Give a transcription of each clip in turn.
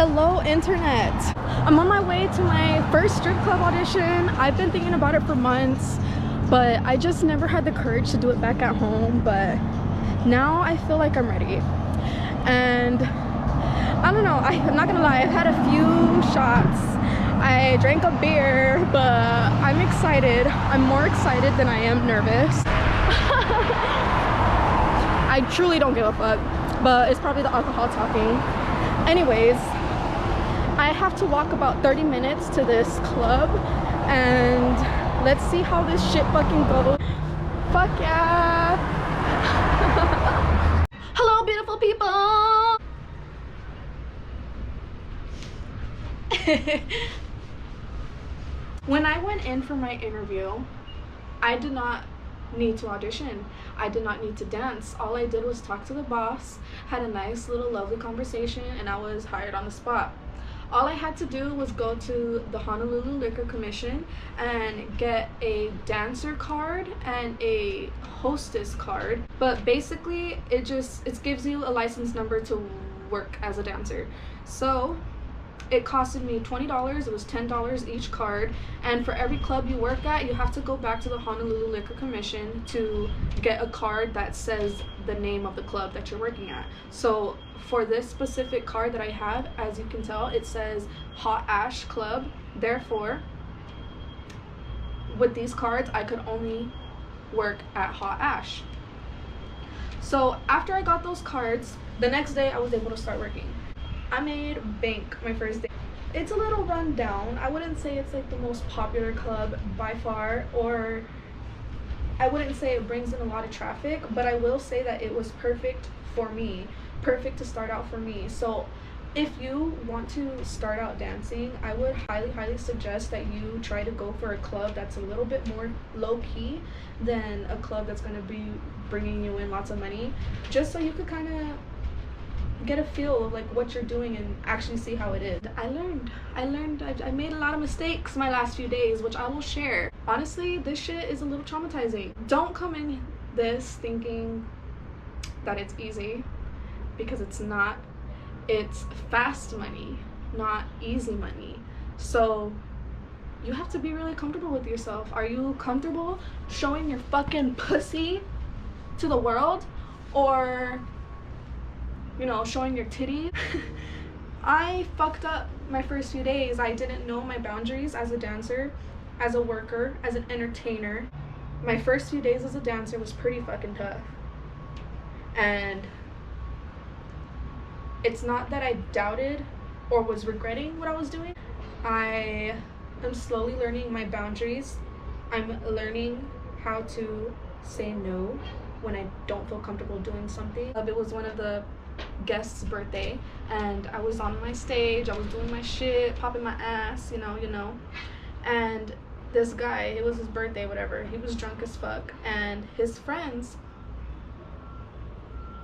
Hello internet. I'm on my way to my first strip club audition. I've been thinking about it for months, but I just never had the courage to do it back at home. But now I feel like I'm ready. And I don't know, I'm not gonna lie, I've had a few shots. I drank a beer, but I'm excited. I'm more excited than I am nervous. I truly don't give a fuck, but it's probably the alcohol talking. Anyways, I have to walk about 30 minutes to this club, and let's see how this shit fucking goes. Fuck yeah! Hello, beautiful people! When I went in for my interview, I did not need to audition. I did not need to dance. All I did was talk to the boss, had a nice little lovely conversation, and I was hired on the spot. All I had to do was go to the Honolulu Liquor Commission and get a dancer card and a hostess card. But basically, it gives you a license number to work as a dancer. So it costed me $20. It was $10 each card, and for every club you work at, you have to go back to the Honolulu Liquor Commission to get a card that says the name of the club that you're working at. So for this specific card that I have, as you can tell, it says Hot Ash Club. Therefore, with these cards, I could only work at Hot Ash. So after I got those cards, the next day I was able to start working. I made bank my first day. It's a little run down. I wouldn't say it's like the most popular club by far, or I wouldn't say it brings in a lot of traffic, but I will say that it was perfect for me. Perfect to start out for me. So if you want to start out dancing, I would highly suggest that you try to go for a club that's a little bit more low-key than a club that's going to be bringing you in lots of money, just so you could kind of get a feel of like what you're doing and actually see how it is. I made a lot of mistakes my last few days, which I will share. Honestly, this shit is a little traumatizing. Don't come in this thinking that it's easy, because it's not. It's fast money, not easy money. So you have to be really comfortable with yourself. Are you comfortable showing your fucking pussy to the world, or you know, showing your titties? I fucked up my first few days. I didn't know my boundaries as a dancer, as a worker, as an entertainer. My first few days as a dancer was pretty fucking tough. And it's not that I doubted or was regretting what I was doing. I am slowly learning my boundaries. I'm learning how to say no when I don't feel comfortable doing something. It was one of the guest's birthday, and I was on my stage, I was doing my shit, popping my ass, you know, and this guy, it was his birthday, whatever, he was drunk as fuck, and his friends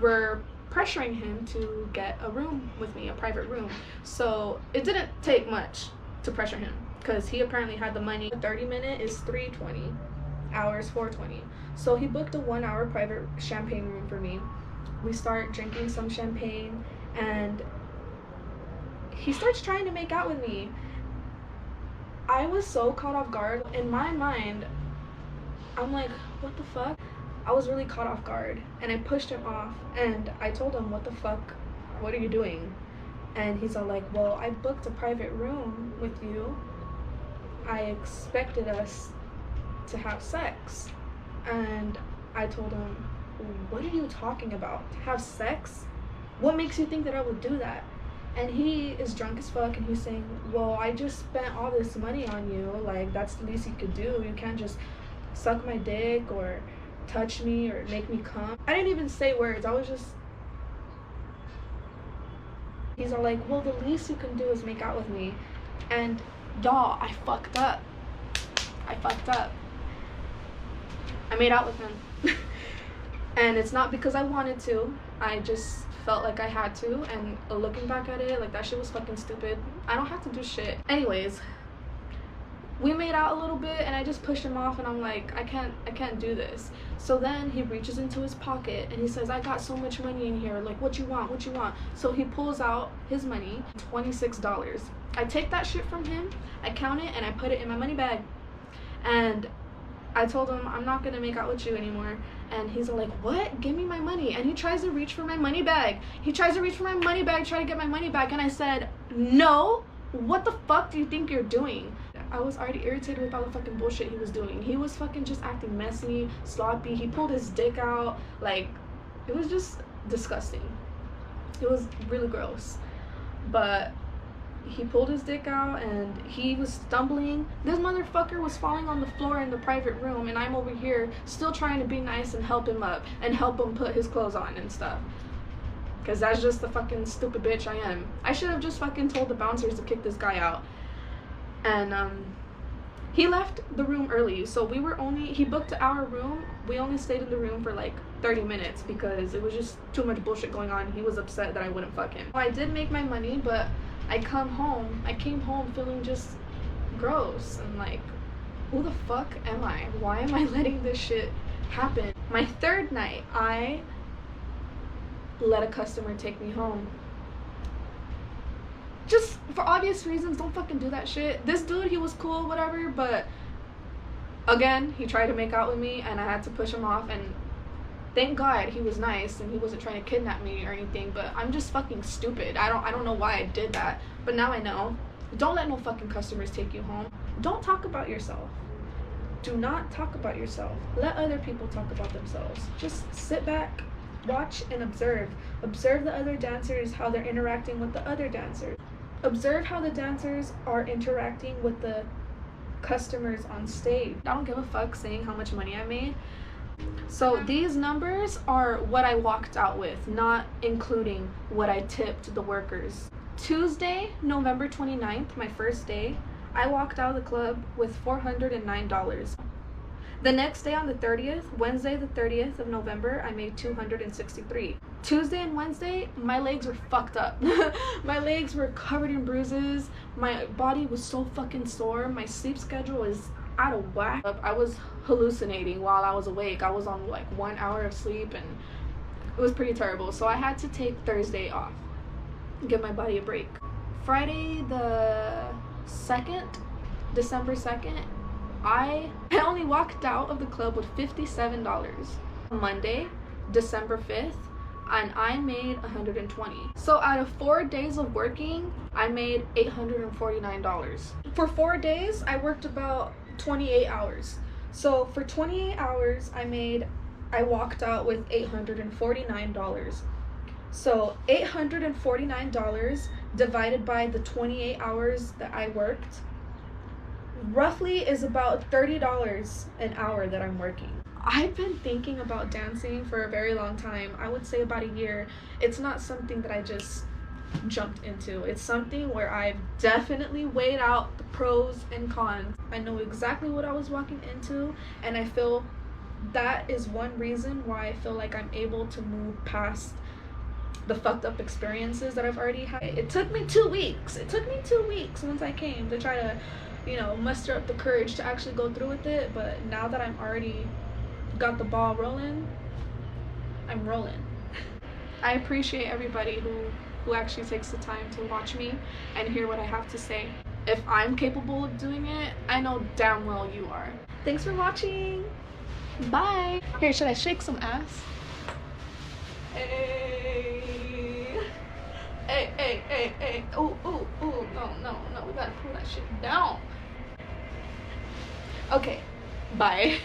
were pressuring him to get a room with me, a private room. So it didn't take much to pressure him, because he apparently had the money. 30-minute is $320, hours $420. So he booked a 1-hour private champagne room for me. We start drinking some champagne, and he starts trying to make out with me. I was so caught off guard. In my mind, I'm like, what the fuck? I was really caught off guard, and I pushed him off, and I told him, what the fuck, what are you doing? And he's all like, well, I booked a private room with you. I expected us to have sex. And I told him, what are you talking about? Have sex? What makes you think that I would do that? And he is drunk as fuck, and he's saying, well, I just spent all this money on you. Like, that's the least you could do. You can't just suck my dick or touch me or make me come. I didn't even say words. I was just... He's all like, well, the least you can do is make out with me. And y'all, I fucked up. I made out with him. And it's not because I wanted to. I just felt like I had to, and looking back at it, like, that shit was fucking stupid. I don't have to do shit. Anyways, We made out a little bit and I just pushed him off and I'm like, I can't do this. So then he reaches into his pocket and he says, I got so much money in here, like, what you want? So he pulls out his money, $26. I take that shit from him, I count it, and I put it in my money bag. And I told him, I'm not gonna make out with you anymore. And he's like, what? Give me my money. And he tries to reach for my money bag. Try to get my money back. And I said, no, what the fuck do you think you're doing? I was already irritated with all the fucking bullshit he was doing. He was fucking just acting messy, sloppy. He pulled his dick out. Like, it was just disgusting. It was really gross. But he pulled his dick out and he was stumbling. This motherfucker was falling on the floor in the private room, and I'm over here still trying to be nice and help him up and help him put his clothes on and stuff. Because that's just the fucking stupid bitch I am. I should have just fucking told the bouncers to kick this guy out. And he left the room early, so he booked our room. We only stayed in the room for like 30 minutes because it was just too much bullshit going on. He was upset that I wouldn't fuck him. I did make my money, but I came home feeling just gross and like, who the fuck am I? Why am I letting this shit happen? My third night, I let a customer take me home. Just for obvious reasons, don't fucking do that shit. This dude, he was cool, whatever, but again, he tried to make out with me and I had to push him off, and thank God he was nice and he wasn't trying to kidnap me or anything, but I'm just fucking stupid. I don't know why I did that, but now I know. Don't let no fucking customers take you home. Don't talk about yourself. Do not talk about yourself. Let other people talk about themselves. Just sit back, watch and observe. Observe the other dancers, how they're interacting with the other dancers. Observe how the dancers are interacting with the customers on stage. I don't give a fuck saying how much money I made. So these numbers are what I walked out with, not including what I tipped the workers. Tuesday, November 29th, my first day, I walked out of the club with $409. The next day on the 30th, Wednesday the 30th of November, I made $263. Tuesday and Wednesday, my legs were fucked up. My legs were covered in bruises. My body was so fucking sore. My sleep schedule is out of whack. I was hallucinating while I was awake. I was on like 1 hour of sleep and it was pretty terrible. So I had to take Thursday off, give my body a break. Friday the 2nd, December 2nd, I only walked out of the club with $57. Monday, December 5th, and I made $120. So out of 4 days of working, I made $849. For 4 days, I worked about 28 hours. So for 28 hours, I walked out with $849. So $849 divided by the 28 hours that I worked roughly is about $30 an hour that I'm working. I've been thinking about dancing for a very long time. I would say about a year. It's not something that I just jumped into. It's something where I've definitely weighed out the pros and cons. I know exactly what I was walking into, and I feel that is one reason why I feel like I'm able to move past the fucked up experiences that I've already had. It took me 2 weeks. It took me 2 weeks once I came to try to, muster up the courage to actually go through with it. But now that I'm already got the ball rolling, I'm rolling. I appreciate everybody who actually takes the time to watch me and hear what I have to say. If I'm capable of doing it, I know damn well you are. Thanks for watching. Bye. Here, should I shake some ass? Hey. Hey. Ooh. No. We gotta pull that shit down. Okay, bye.